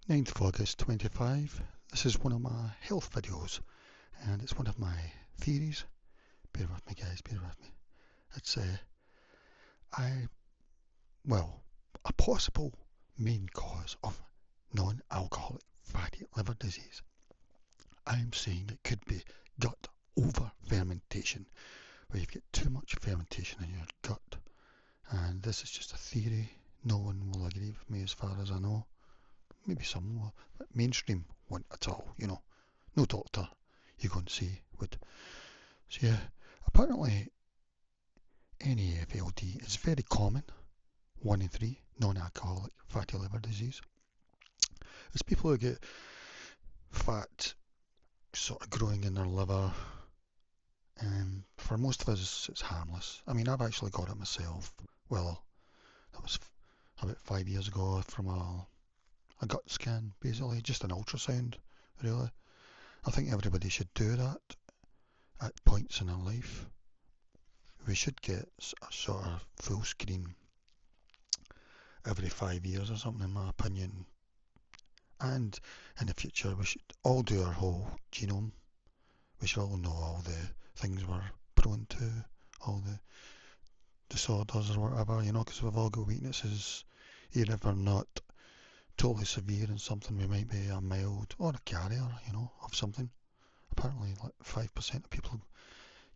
9th of August 25. This is one of my health videos, and it's one of my theories. Bear with me, guys, bear with me. It's a possible main cause of non-alcoholic fatty liver disease. I'm saying it could be gut over-fermentation, where you've got too much fermentation in your gut. And this is just a theory. No one will agree with me as far as I know. Maybe some will, but mainstream won't at all, No doctor you go and see would. So yeah, apparently NAFLD is very common, 1 in 3, non-alcoholic fatty liver disease. It's people who get fat sort of growing in their liver, and for most of us it's harmless. I mean, I've actually got it myself. Well, that was about 5 years ago from a gut scan, basically, just an ultrasound, really. I think everybody should do that at points in their life. We should get a sort of full screen every 5 years or something, in my opinion. And in the future, we should all do our whole genome. We should all know all the things we're prone to, all the disorders or whatever, because we've all got weaknesses, even if we're not totally severe in something. We might be a mild or a carrier, of something. Apparently, like 5% of people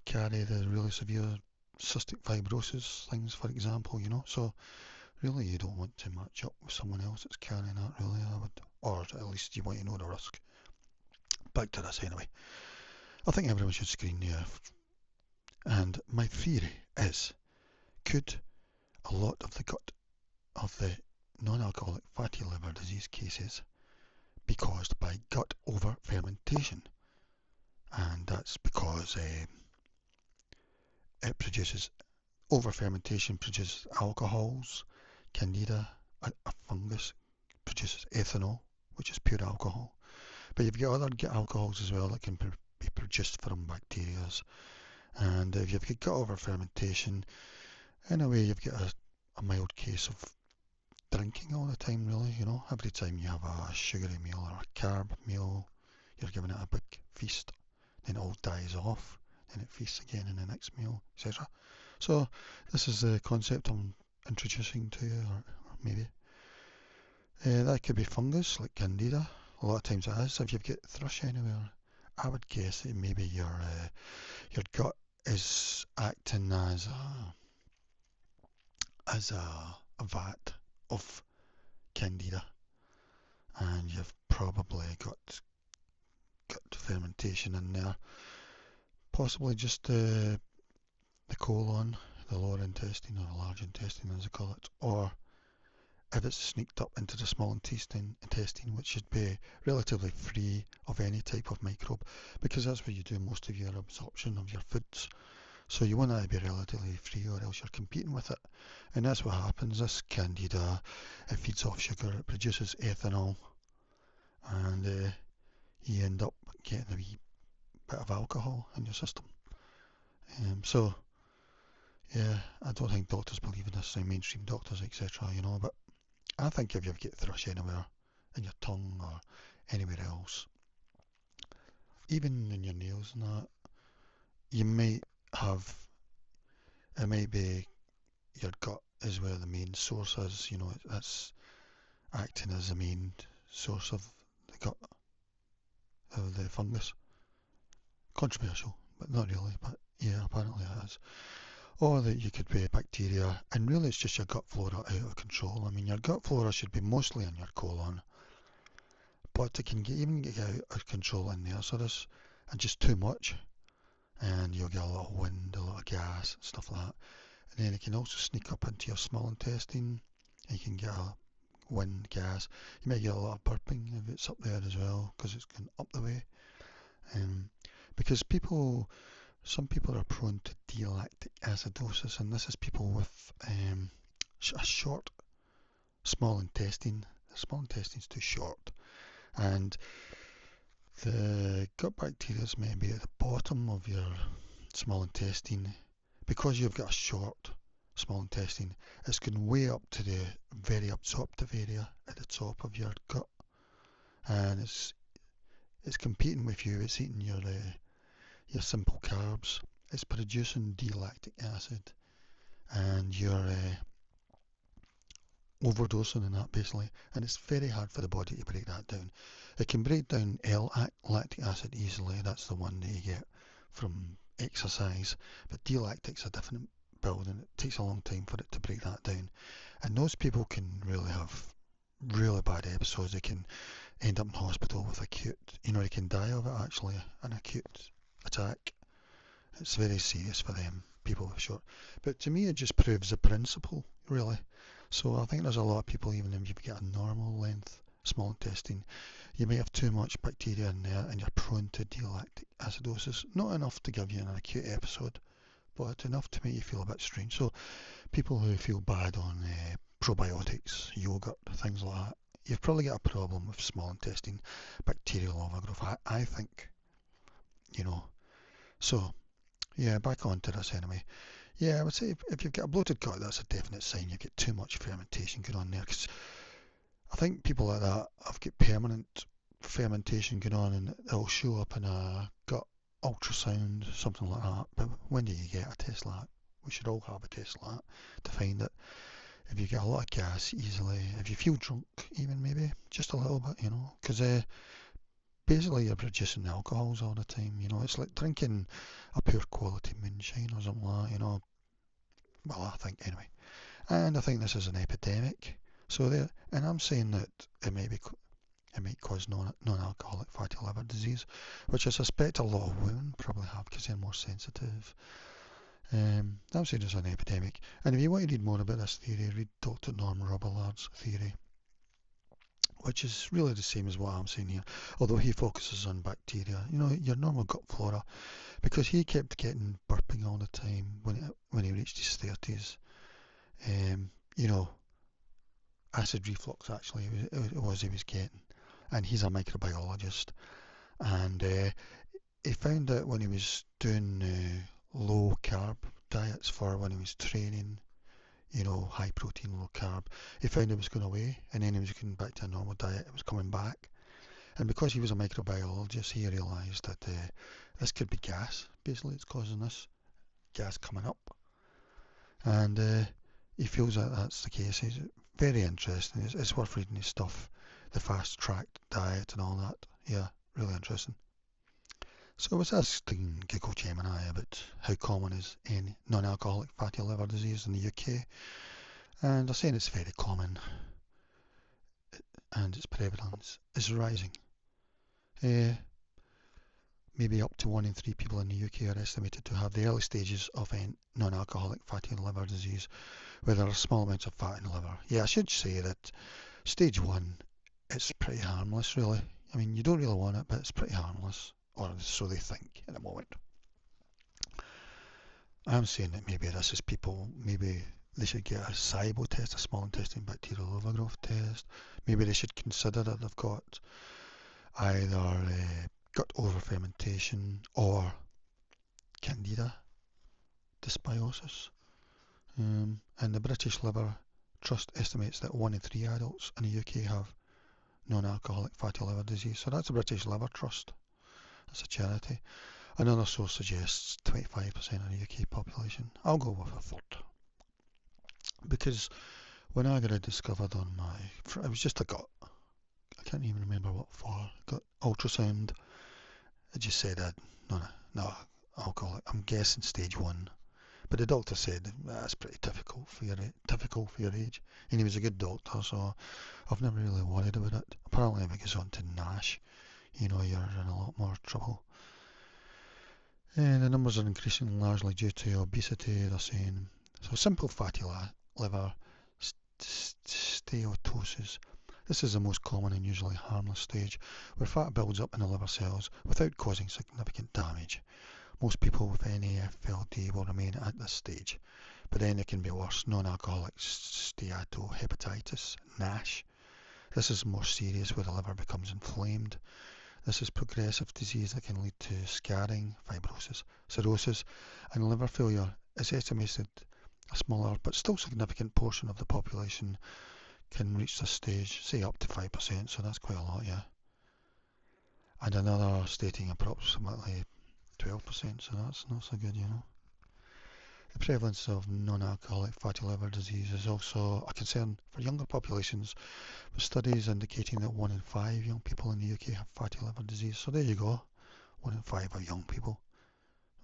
carry the really severe cystic fibrosis things, for example, So really, you don't want to match up with someone else that's carrying that, really, I would. Or at least you want to know the risk. Back to this anyway. I think everyone should screen the earth. And my theory is, could a lot of the gut of the non-alcoholic fatty liver disease cases be caused by gut over-fermentation? And that's because it produces, over-fermentation produces alcohols. Candida, a fungus, produces ethanol, which is pure alcohol. But you've got other alcohols as well that can be produced from bacteria. And if you've got gut over-fermentation, in a way you've got a mild case of drinking all the time, really. Every time you have a sugary meal or a carb meal, you're giving it a big feast. Then it all dies off, then it feasts again in the next meal, etc. So this is the concept I'm introducing to you, or maybe. That could be fungus, like candida. A lot of times it is. If you've got thrush anywhere, I would guess that maybe your gut is acting as a vat of candida, and you've probably got gut fermentation in there. Possibly just the colon, the lower intestine, or the large intestine as they call it, or if it's sneaked up into the small intestine, which should be relatively free of any type of microbe, because that's where you do most of your absorption of your foods. So you want that to be relatively free, or else you're competing with it. And that's what happens. This candida, it feeds off sugar, it produces ethanol, and you end up getting a wee bit of alcohol in your system. So, yeah, I don't think doctors believe in this, mainstream doctors, etc., but I think if you've got thrush anywhere, in your tongue or anywhere else, even in your nails and that, you might have, it might be your gut is where the main source is, it's acting as the main source of the gut, of the fungus. Controversial, but not really, but yeah, apparently it is. Or that you could be bacteria, and really it's just your gut flora out of control. I mean, your gut flora should be mostly in your colon, but it can even get out of control in there, so there's just too much, and you'll get a lot of wind, a lot of gas, stuff like that. And then it can also sneak up into your small intestine, and you can get a wind, gas. You might get a lot of burping if it's up there as well, because it's going up the way. Because some people are prone to lactic acidosis, and this is people with a short small intestine. The small intestine's too short, and the gut bacteria may be at the bottom of your small intestine. Because you've got a short small intestine, it's going way up to the very absorptive area at the top of your gut, and it's competing with you. It's eating your simple carbs. It's producing D-lactic acid, and you're overdosing in that basically, and it's very hard for the body to break that down. It can break down L-lactic acid easily. That's the one that you get from exercise, but D-lactic's a different build, and it takes a long time for it to break that down. And those people can really have really bad episodes. They can end up in hospital with acute, they can die of it actually, an acute attack. It's very serious for them, people with short. But to me, it just proves the principle, really. So I think there's a lot of people, even if you've got a normal length small intestine, you may have too much bacteria in there and you're prone to D-lactic acidosis. Not enough to give you an acute episode, but enough to make you feel a bit strange. So people who feel bad on probiotics, yogurt, things like that, you've probably got a problem with small intestine bacterial overgrowth, I think. So yeah, back on to this anyway. Yeah, I would say if you've got a bloated gut, that's a definite sign you've got too much fermentation going on there. Because I think people like that have got permanent fermentation going on, and it'll show up in a gut ultrasound, something like that. But when do you get a test like that? We should all have a test like that to find it. If you get a lot of gas easily, if you feel drunk even maybe, just a little bit, because basically you're producing alcohols all the time, it's like drinking a poor quality moonshine or something like that, well, I think anyway. And I think this is an epidemic. And I'm saying that it might cause non-alcoholic fatty liver disease, which I suspect a lot of women probably have because they're more sensitive. I'm saying it's an epidemic. And if you want to read more about this theory, read Dr. Norm Rubelard's theory, which is really the same as what I'm saying here, although he focuses on bacteria, your normal gut flora, because he kept getting burping all the time when he reached his 30s. Acid reflux actually it was he was getting, and he's a microbiologist, and he found that when he was doing low carb diets for when he was training, high protein, low carb, he found it was going away, and then he was going back to a normal diet, it was coming back. And because he was a microbiologist, he realised that this could be gas, basically it's causing this gas coming up, and he feels that that's the case. He's very interesting. It's worth reading his stuff, the fast track diet and all that. Yeah, really interesting. So I was asking Google Gemini about how common is non-alcoholic fatty liver disease in the UK, and they're saying it's very common, and its prevalence is rising. Maybe up to 1 in 3 people in the UK are estimated to have the early stages of non-alcoholic fatty liver disease, where there are small amounts of fat in the liver. Yeah, I should say that stage 1, it's pretty harmless, really. I mean, you don't really want it, but it's pretty harmless, or so they think at the moment. I'm saying that maybe this is people, maybe they should get a SIBO test, a small intestine bacterial overgrowth test. Maybe they should consider that they've got either gut over-fermentation or candida dysbiosis. And the British Liver Trust estimates that 1 in 3 adults in the UK have non-alcoholic fatty liver disease. So that's the British Liver Trust. That's a charity. Another source suggests 25% of the UK population. I'll go with a third. Because when I got it discovered on it was just a gut, I can't even remember what for, gut ultrasound, it just said no alcoholic. I'm guessing stage 1. But the doctor said that's pretty typical for your age, and he was a good doctor, so I've never really worried about it. Apparently, if it goes on to NASH, you're in a lot more trouble. And the numbers are increasing largely due to obesity, they're saying. So simple fatty liver steatosis. This is the most common and usually harmless stage, where fat builds up in the liver cells without causing significant damage. Most people with NAFLD will remain at this stage, but then it can be worse. Non-alcoholic steatohepatitis, NASH. This is more serious, where the liver becomes inflamed. This is progressive disease that can lead to scarring, fibrosis, cirrhosis, and liver failure. It's estimated a smaller but still significant portion of the population can reach this stage, say up to 5%, so that's quite a lot, yeah. and another stating approximately 12%, so that's not so good, you know. The prevalence of non-alcoholic fatty liver disease is also a concern for younger populations, with studies indicating that 1 in 5 young people in the UK have fatty liver disease. So there you go, 1 in 5 are young people.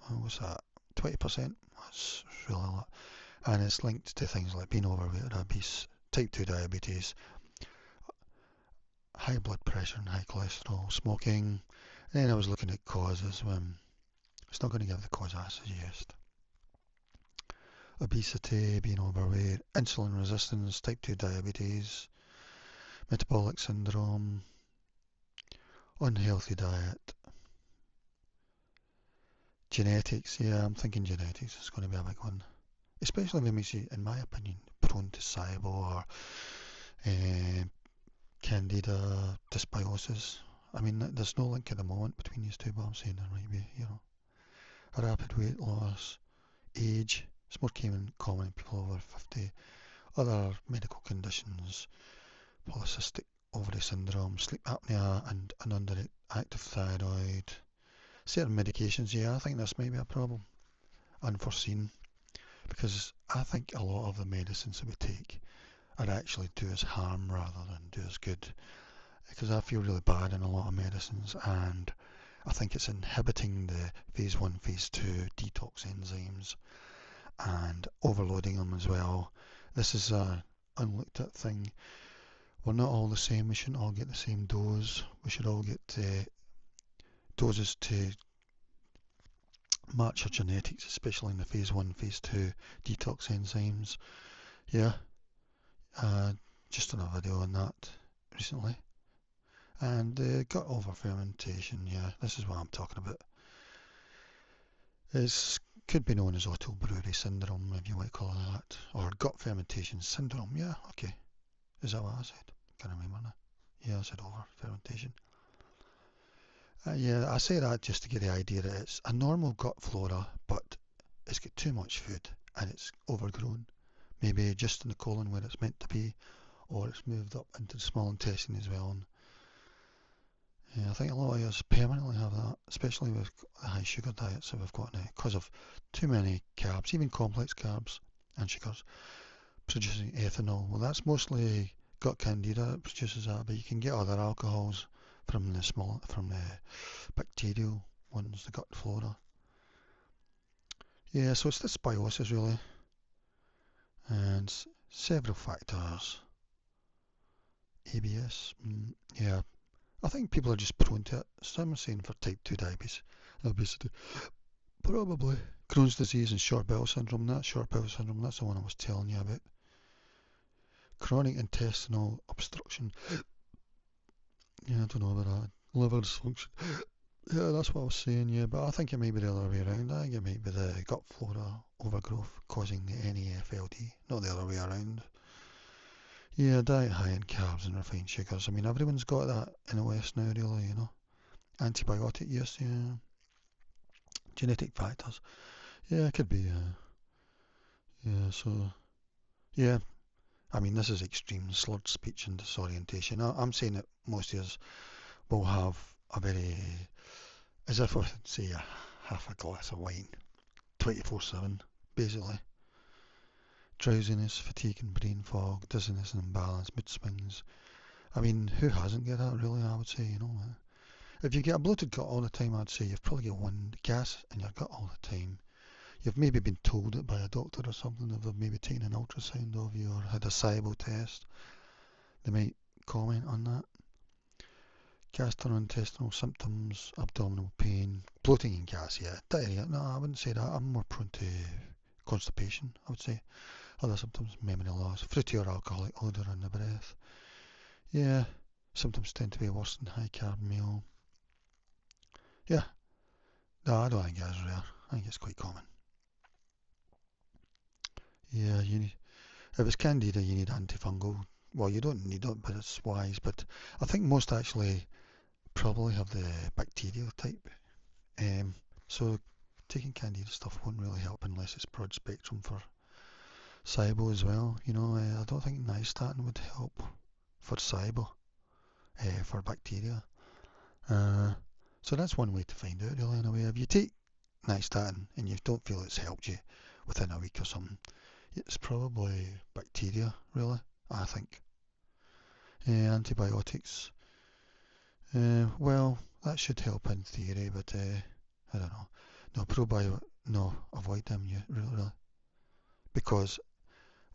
What's that, 20%? That's really a lot. And it's linked to things like being overweight or obese, type 2 diabetes, high blood pressure and high cholesterol, smoking. And then I was looking at causes. It's not going to give the cause I suggest. Obesity, being overweight, insulin resistance, type 2 diabetes, metabolic syndrome, unhealthy diet, genetics. Yeah, I'm thinking genetics is going to be a big one, especially when we see, in my opinion, prone to SIBO or candida, dysbiosis. I mean, there's no link at the moment between these two, but I'm saying there might be, you know. A rapid weight loss, age, it's more common in people over 50, other medical conditions, polycystic ovary syndrome, sleep apnea and an underactive thyroid, certain medications. Yeah, I think this might be a problem, unforeseen, because I think a lot of the medicines that we take are actually do us harm rather than do us good, because I feel really bad in a lot of medicines, and I think it's inhibiting the phase 1, phase 2 detox enzymes and overloading them as well. This is an unlooked at thing. We're not all the same. We shouldn't all get the same dose. We should all get doses to match our genetics, especially in the phase 1, phase 2 detox enzymes. Yeah, just done a video on that recently. And gut over-fermentation, yeah, this is what I'm talking about. It could be known as auto-brewery syndrome, if you might call it that, or gut fermentation syndrome. Yeah, okay. Is that what I said? Can't remember now. Yeah, I said over-fermentation. Yeah, I say that just to get the idea that it's a normal gut flora, but it's got too much food and it's overgrown. Maybe just in the colon where it's meant to be, or it's moved up into the small intestine as well. And yeah, I think a lot of us permanently have that, especially with the high sugar diets that we've got now, because of too many carbs, even complex carbs and sugars, producing ethanol. Well, that's mostly gut candida that produces that, but you can get other alcohols from the bacterial ones, the gut flora. Yeah, so it's dysbiosis really, and several factors. ABS, yeah, I think people are just prone to it. Some are saying for type 2 diabetes, obesity, probably Crohn's disease and short bowel syndrome. That's the one I was telling you about. Chronic intestinal obstruction. Yeah, I don't know about that. Liver dysfunction. Yeah, that's what I was saying, yeah, but I think it may be the other way around. I think it might be the gut flora overgrowth causing the NAFLD, not the other way around. Yeah, diet high in carbs and refined sugars. I mean, everyone's got that in the West now, really, you know. Antibiotic use, yeah. Genetic factors. Yeah, it could be, yeah, so, yeah. I mean, this is extreme slurred speech and disorientation. I'm saying that most of us will have a very, as if I would say, half a glass of wine, 24/7, basically. Drowsiness, fatigue and brain fog, dizziness and imbalance, mood swings. I mean, who hasn't got that really, I would say, you know. If you get a bloated gut all the time, I'd say you've probably got one gas in your gut all the time. You've maybe been told it by a doctor or something, if they've maybe taken an ultrasound of you or had a SIBO test. They might comment on that. Gastrointestinal symptoms, abdominal pain, bloating and gas, yeah. Diarrhea, no, I wouldn't say that. I'm more prone to constipation, I would say. Other symptoms, memory loss, fruity or alcoholic odour in the breath. Yeah, symptoms tend to be worse than high carb meal. Yeah, no, I don't think it's rare. I think it's quite common. Yeah, if it's candida, you need antifungal. Well, you don't need it, but it's wise. But I think most actually probably have the bacterial type. So taking candida stuff won't really help unless it's broad spectrum for SIBO as well. You know, I don't think nystatin would help for SIBO, for bacteria. So that's one way to find out, really, in a way. If you take nystatin and you don't feel it's helped you within a week or something, it's probably bacteria, really, I think. Antibiotics, well, that should help in theory, but I don't know. No, no, avoid them, really. Because,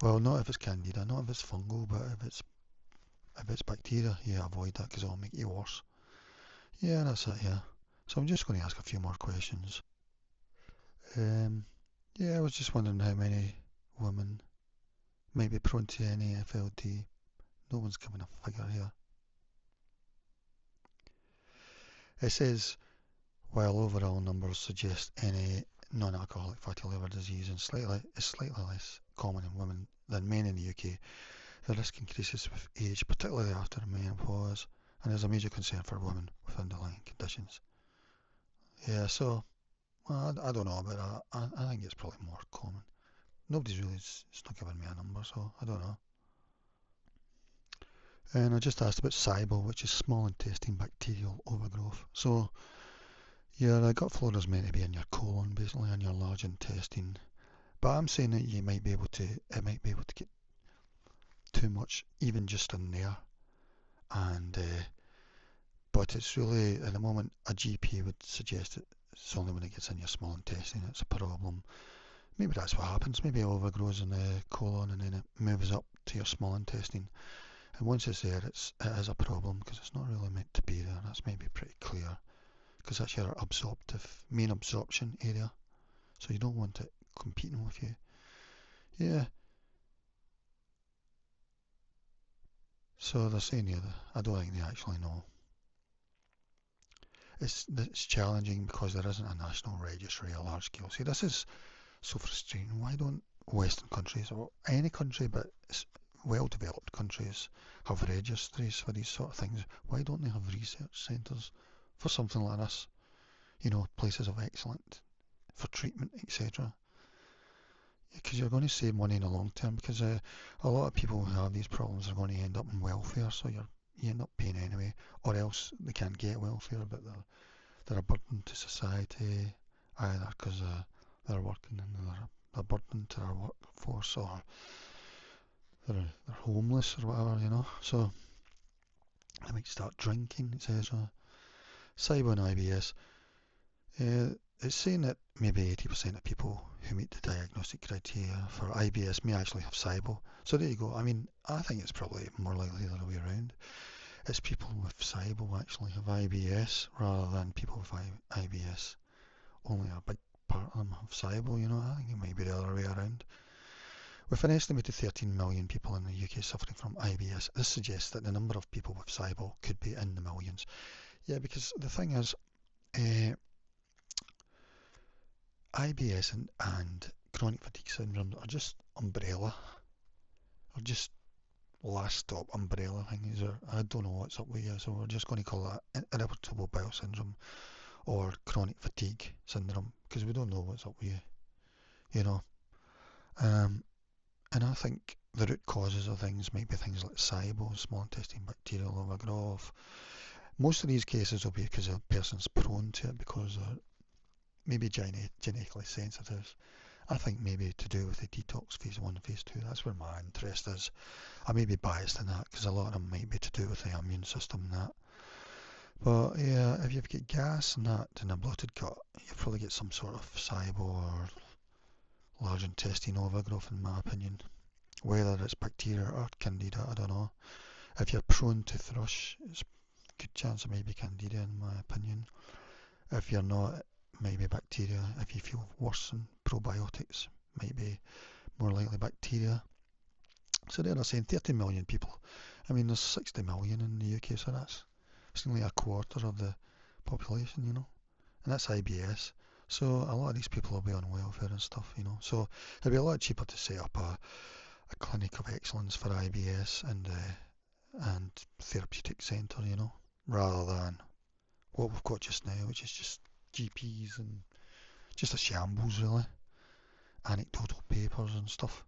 well, not if it's candida, not if it's fungal, but if it's bacteria, yeah, avoid that because it'll make you worse. Yeah, that's it, yeah. So I'm just going to ask a few more questions. Yeah, I was just wondering how many women might be prone to NAFLD. No one's given a figure here. It says, while overall numbers suggest any non-alcoholic fatty liver disease is slightly less common in women than men in the UK, the risk increases with age, particularly after menopause, and is a major concern for women with underlying conditions. Yeah, so well, I don't know about that. I think it's probably more common. Nobody's really, it's not giving me a number, so I don't know. And I just asked about SIBO, which is small intestine bacterial overgrowth. So your gut flora is meant to be in your colon, basically, in your large intestine. But I'm saying that it might be able to get too much, even just in there. And but it's really, at the moment, a GP would suggest that it's only when it gets in your small intestine it's a problem. Maybe that's what happens. Maybe it overgrows in the colon and then it moves up to your small intestine. And once it's there, it is a problem because it's not really meant to be there. That's maybe pretty clear because that's your main absorption area. So you don't want it competing with you. Yeah. So they're saying here that I don't think they actually know. It's challenging because there isn't a national registry a large scale. See, this is so frustrating. Why don't Western countries, or any country but well-developed countries, have registries for these sort of things? Why don't they have research centres for something like this? You know, places of excellence for treatment, etc. Because you're going to save money in the long term. Because a lot of people who have these problems are going to end up in welfare, so you end up paying anyway, or else they can't get welfare, but they're a burden to society, either because they're working and they're a burden to our workforce, or they're homeless or whatever, you know. So they might start drinking, etc. SIBO and IBS. It's saying that maybe 80% of people who meet the diagnostic criteria for IBS may actually have SIBO. So there you go. I mean, I think it's probably more likely the other way around. It's people with SIBO actually have IBS rather than people with IBS. Only a big part of them have SIBO, you know. I think it might be the other way around. With an estimated 13 million people in the UK suffering from IBS, this suggests that the number of people with SIBO could be in the millions. Yeah, because the thing is, IBS and chronic fatigue syndrome are just umbrella, or just last stop umbrella things. Or I don't know what's up with you, so we're just going to call that irritable bowel syndrome or chronic fatigue syndrome because we don't know what's up with you, you know. And I think the root causes of things might be things like SIBO, small intestine bacterial overgrowth. Most of these cases will be because a person's prone to it because they're maybe genetically sensitive. I think maybe to do with the detox phase 1 and phase 2, that's where my interest is. I may be biased in that because a lot of them might be to do with the immune system and that. But yeah, if you've got gas and that in a bloated gut, you probably get some sort of SIBO or large intestine overgrowth in my opinion. Whether it's bacteria or candida, I don't know. If you're prone to thrush, it's a good chance it may be candida in my opinion. If you're not, it might be bacteria. If you feel worse than probiotics, might be more likely bacteria. So they're saying 30 million people. I mean, there's 60 million in the UK, so it's only a quarter of the population, you know. And that's IBS. So a lot of these people will be on welfare and stuff, you know. So it'd be a lot cheaper to set up a clinic of excellence for IBS and therapeutic centre, you know, rather than what we've got just now, which is just GPs and just a shambles, really. Anecdotal papers and stuff.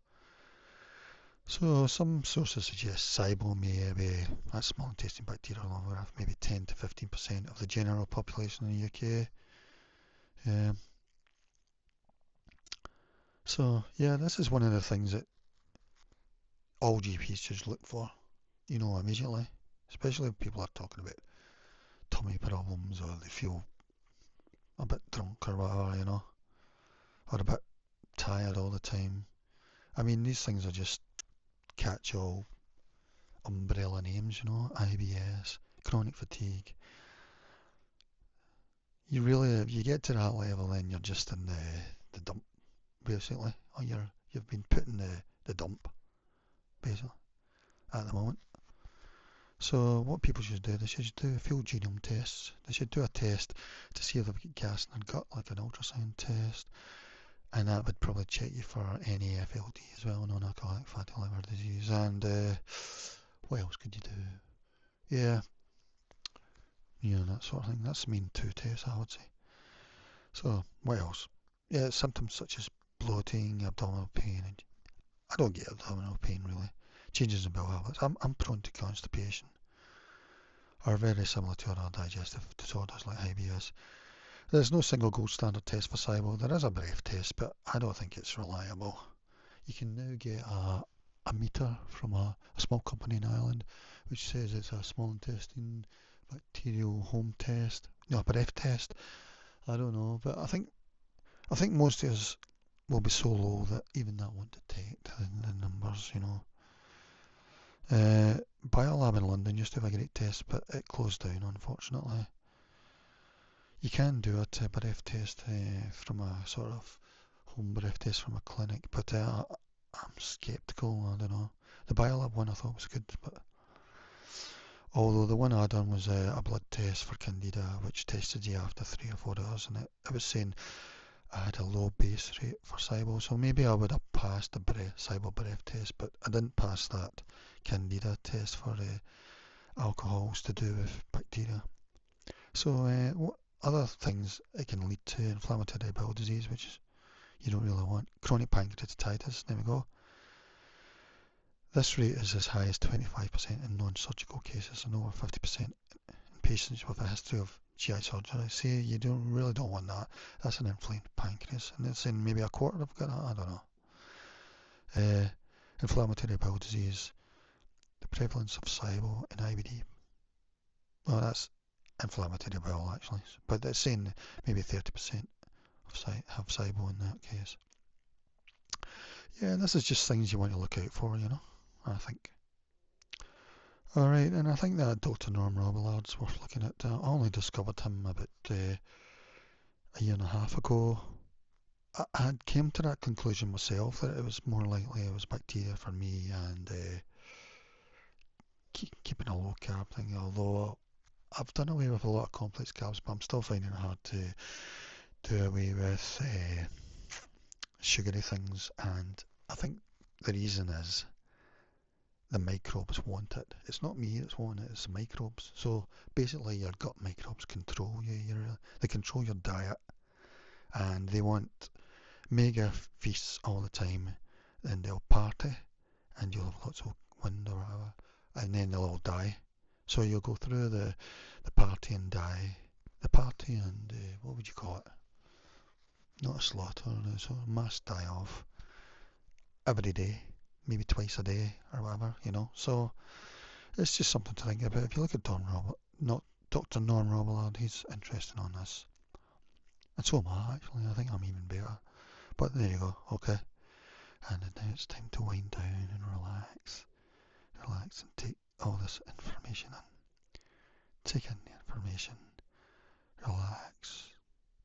So some sources suggest SIBO may be a small intestine bacterial overgrowth, maybe 10 to 15% of the general population in the UK. So yeah, this is one of the things that all GPs should look for, immediately, especially if people are talking about tummy problems or they feel a bit drunk or whatever, or a bit tired all the time. I mean, these things are just catch-all umbrella names, IBS, chronic fatigue. If you get to that level, then you're just in the dump, basically, or you've been put in the dump, basically, at the moment. So what people should do, they should do field genome tests. They should do a test to see if they've got gas in their gut, like an ultrasound test, and that would probably check you for NAFLD as well, non-alcoholic fatty liver disease. And what else could you do? Yeah, that sort of thing. That's the main two tests, I would say. So what else? Yeah, symptoms such as bloating, abdominal pain. And I don't get abdominal pain really. Changes in bowel habits. I'm prone to constipation, are very similar to other digestive disorders like IBS. There's no single gold standard test for SIBO. There is a breath test, but I don't think it's reliable. You can now get a meter from a small company in Ireland, which says it's a small intestine bacterial home test. No, a breath test. I don't know, but I think most of us will be so low that even that won't detect the numbers, Biolab in London used to have a great test, but it closed down, unfortunately. You can do a breath test from a sort of home breath test from a clinic, but I'm sceptical. I don't know. The Biolab one I thought was good, but although the one I done was a blood test for candida, which tested you after 3 or 4 hours, and it was saying I had a low base rate for SIBO, so maybe I would have passed the SIBO breath test, but I didn't pass that candida test for alcohols to do with bacteria. So what other things it can lead to? Inflammatory bowel disease, which you don't really want. Chronic pancreatitis, there we go. This rate is as high as 25% in non-surgical cases and over 50% in patients with a history of GI surgery. See, you really don't want that. That's an inflamed pancreas, and it's in maybe a quarter have got that. I don't know. Inflammatory bowel disease, the prevalence of SIBO and IBD. Well, that's inflammatory bowel actually, but it's saying maybe 30% have SIBO in that case. Yeah, this is just things you want to look out for, I think. Alright, and I think that Dr. Norm Robillard's worth looking at. I only discovered him about a year and a half ago. I came to that conclusion myself, that it was more likely it was bacteria for me, and keeping a low carb thing, although I've done away with a lot of complex carbs, but I'm still finding it hard to do away with sugary things, and I think the reason is the microbes want it. It's not me that's wanting it, it's the microbes. So basically your gut microbes control you. They control your diet, and they want mega feasts all the time. Then they'll party, and you'll have lots of wind or whatever, and then they'll all die. So you'll go through the party and die. The party and what would you call it? Not a slaughter, it's a mass die off every day, maybe twice a day or whatever, So it's just something to think about. If you look at Dr. Norm Robillard, he's interested on this. And so am I, actually. I think I'm even better. But there you go, okay. And now it's time to wind down and relax. Relax and take all this information in. Take in the information. Relax.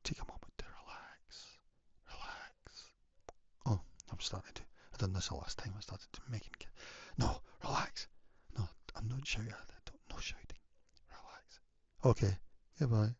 Take a moment to relax. Relax. Oh, I'm starting to. I done this the last time. I started to make it. No, relax. No, I'm not shouting. No shouting. Relax. Okay, goodbye.